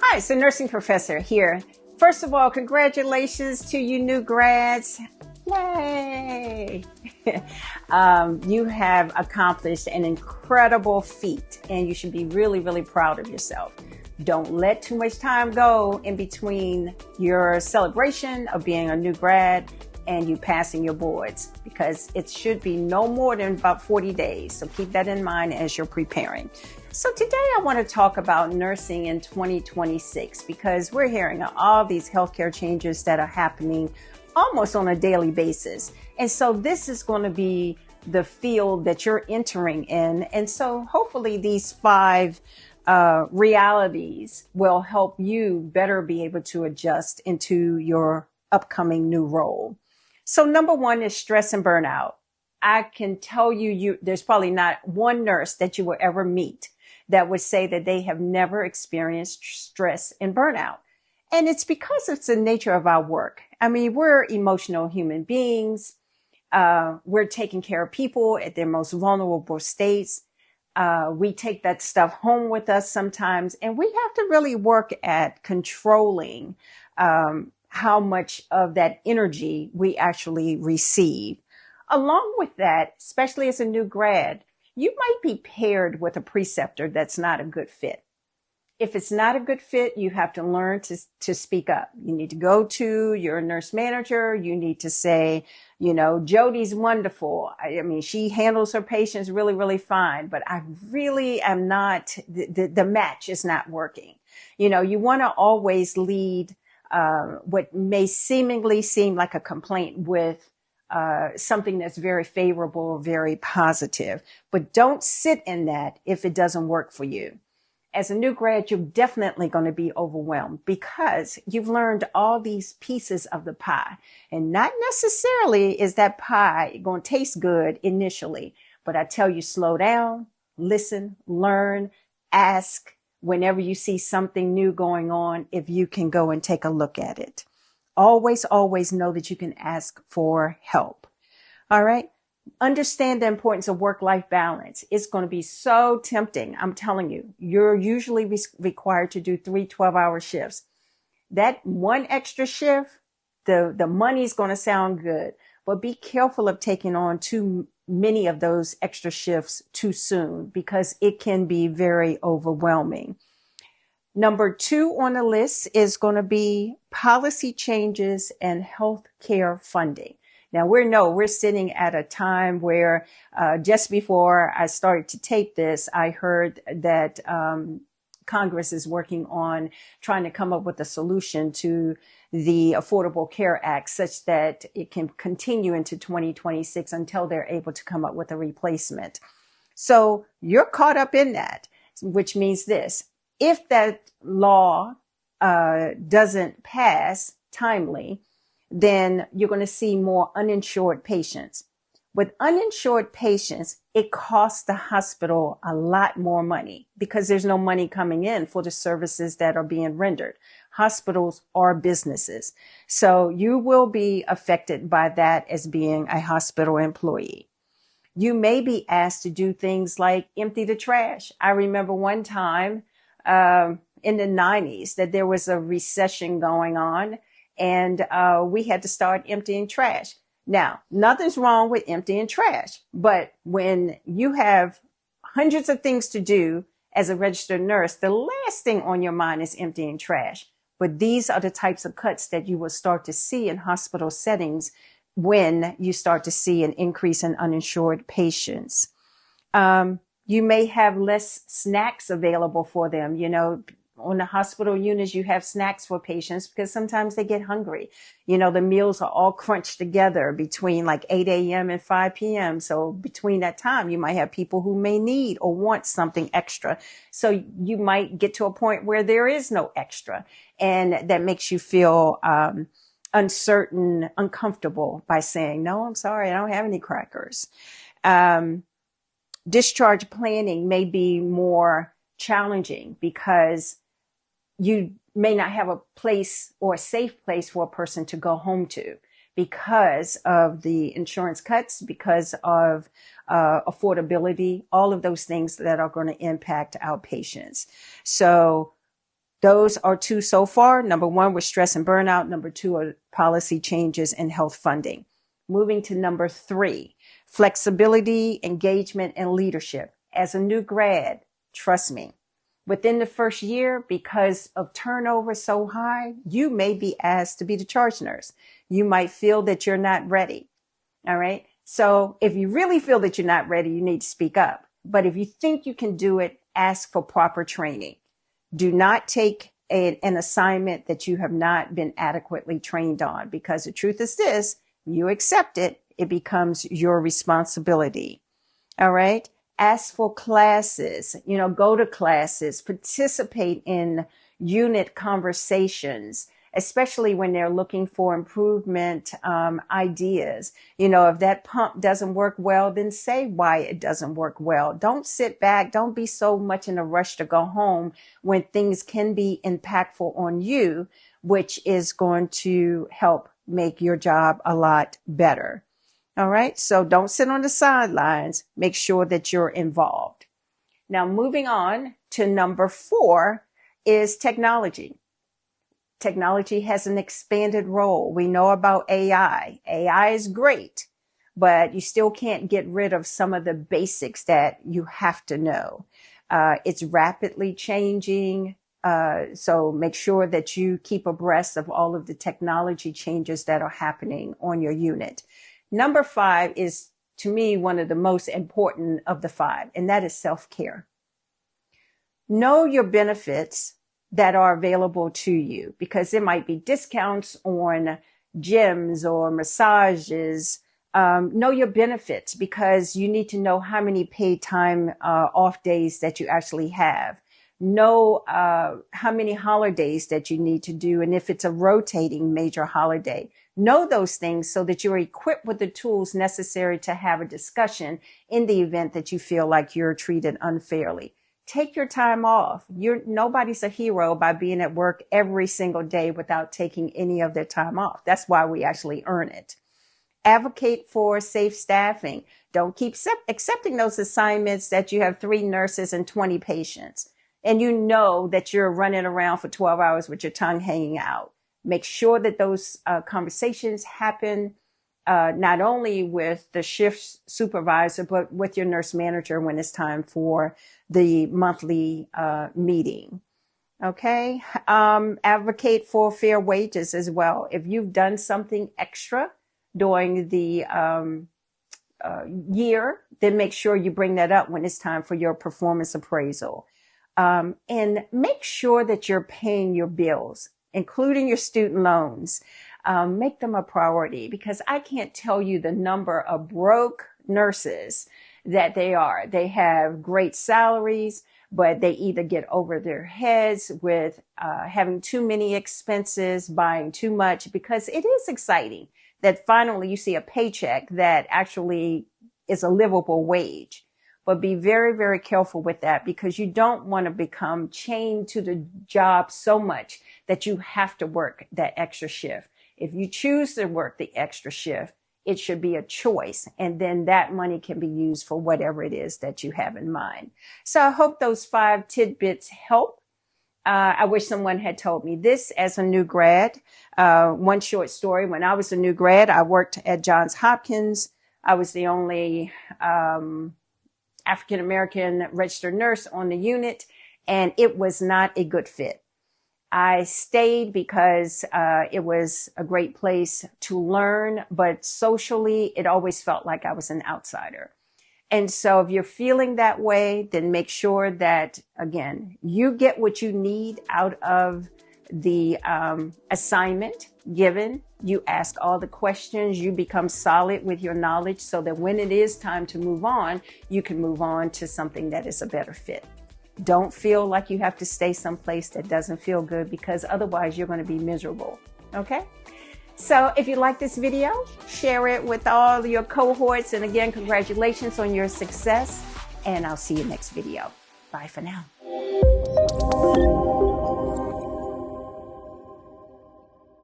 Hi, so nursing professor here. First of all, congratulations to you new grads. Yay! You have accomplished an incredible feat and you should be really, really proud of yourself. Don't let too much time go in between your celebration of being a new grad and you passing your boards, because it should be no more than about 40 days. So keep that in mind as you're preparing. So today I want to talk about nursing in 2026, because we're hearing all these healthcare changes that are happening almost on a daily basis. And so this is going to be the field that you're entering in. And so hopefully these five realities will help you better be able to adjust into your upcoming new role. So number one is stress and burnout. I can tell you, there's probably not one nurse that you will ever meet that would say that they have never experienced stress and burnout. And it's because it's the nature of our work. I mean, we're emotional human beings. We're taking care of people at their most vulnerable states. We take that stuff home with us sometimes, and we have to really work at controlling how much of that energy we actually receive. Along with that, especially as a new grad, you might be paired with a preceptor that's not a good fit. If it's not a good fit, you have to learn to speak up. You need to go to your nurse manager. You need to say, Jody's wonderful. I mean, she handles her patients really, really fine, but I really am not, the match is not working. You want to always lead what may seemingly seem like a complaint with something that's very favorable, very positive, but don't sit in that if it doesn't work for you. As a new grad, you're definitely going to be overwhelmed because you've learned all these pieces of the pie, and not necessarily is that pie going to taste good initially, but I tell you, slow down, listen, learn, ask whenever you see something new going on, if you can go and take a look at it. Always, always know that you can ask for help. All right. Understand the importance of work-life balance. It's going to be so tempting. I'm telling you, you're usually required to do 3 12-hour shifts. That one extra shift, the money's going to sound good, but be careful of taking on too many of those extra shifts too soon, because it can be very overwhelming. Number 2 on the list is going to be policy changes and health care funding. Now we're sitting at a time where just before I started to tape this, I heard that Congress is working on trying to come up with a solution to the Affordable Care Act such that it can continue into 2026 until they're able to come up with a replacement. So you're caught up in that, which means this. If that law doesn't pass timely, then you're going to see more uninsured patients. With uninsured patients, it costs the hospital a lot more money because there's no money coming in for the services that are being rendered. Hospitals are businesses. So you will be affected by that as being a hospital employee. You may be asked to do things like empty the trash. I remember one time in the 90s that there was a recession going on, and we had to start emptying trash. Now, nothing's wrong with emptying trash, but when you have hundreds of things to do as a registered nurse, the last thing on your mind is emptying trash. But these are the types of cuts that you will start to see in hospital settings when you start to see an increase in uninsured patients. You may have less snacks available for them. On the hospital units, you have snacks for patients because sometimes they get hungry. The meals are all crunched together between like 8 a.m. and 5 p.m. So between that time, you might have people who may need or want something extra. So you might get to a point where there is no extra. And that makes you feel uncertain, uncomfortable by saying, no, I'm sorry, I don't have any crackers. Discharge planning may be more challenging because you may not have a place or a safe place for a person to go home to because of the insurance cuts, because of affordability, all of those things that are going to impact our patients. So Those are two so far. Number one was stress and burnout. Number two are policy changes and health funding. Moving to number three, flexibility, engagement, and leadership. As a new grad, trust me, within the first year, because of turnover so high, you may be asked to be the charge nurse. You might feel that you're not ready. All right. So if you really feel that you're not ready, you need to speak up. But if you think you can do it, ask for proper training. Do not take an assignment that you have not been adequately trained on, because the truth is this, you accept it, it becomes your responsibility. All right. Ask for classes, go to classes, participate in unit conversations, especially when they're looking for improvement ideas. If that pump doesn't work well, then say why it doesn't work well. Don't sit back. Don't be so much in a rush to go home when things can be impactful on you, which is going to help make your job a lot better. All right. So don't sit on the sidelines. Make sure that you're involved. Now, moving on to number 4 is technology. Technology has an expanded role. We know about AI. AI is great, but you still can't get rid of some of the basics that you have to know. It's rapidly changing. So make sure that you keep abreast of all of the technology changes that are happening on your unit. Number 5 is, to me, one of the most important of the 5, and that is self-care. Know your benefits that are available to you, because there might be discounts on gyms or massages. Know your benefits, because you need to know how many paid time off days that you actually have. Know how many holidays that you need to do, and if it's a rotating major holiday. Know those things so that you're equipped with the tools necessary to have a discussion in the event that you feel like you're treated unfairly. Take your time off. Nobody's a hero by being at work every single day without taking any of their time off. That's why we actually earn it. Advocate for safe staffing. Don't keep accepting those assignments that you have 3 nurses and 20 patients, and you know that you're running around for 12 hours with your tongue hanging out. Make sure that those conversations happen not only with the shift supervisor, but with your nurse manager when it's time for the monthly meeting. Okay. Advocate for fair wages as well. If you've done something extra during the year, then make sure you bring that up when it's time for your performance appraisal. And make sure that you're paying your bills, including your student loans. Make them a priority, because I can't tell you the number of broke nurses that they are. They have great salaries, but they either get over their heads with having too many expenses, buying too much, because it is exciting that finally you see a paycheck that actually is a livable wage. But be very, very careful with that, because you don't want to become chained to the job so much that you have to work that extra shift. If you choose to work the extra shift, it should be a choice. And then that money can be used for whatever it is that you have in mind. So I hope those 5 tidbits help. I wish someone had told me this as a new grad. One short story. When I was a new grad, I worked at Johns Hopkins. I was the only African-American registered nurse on the unit, and it was not a good fit. I stayed because it was a great place to learn, but socially, it always felt like I was an outsider. And so if you're feeling that way, then make sure that, again, you get what you need out of the assignment given. You ask all the questions, you become solid with your knowledge so that when it is time to move on, you can move on to something that is a better fit. Don't feel like you have to stay someplace that doesn't feel good, because otherwise you're going to be miserable. Okay? So if you like this video, share it with all your cohorts. And again, congratulations on your success. And I'll see you next video. Bye for now.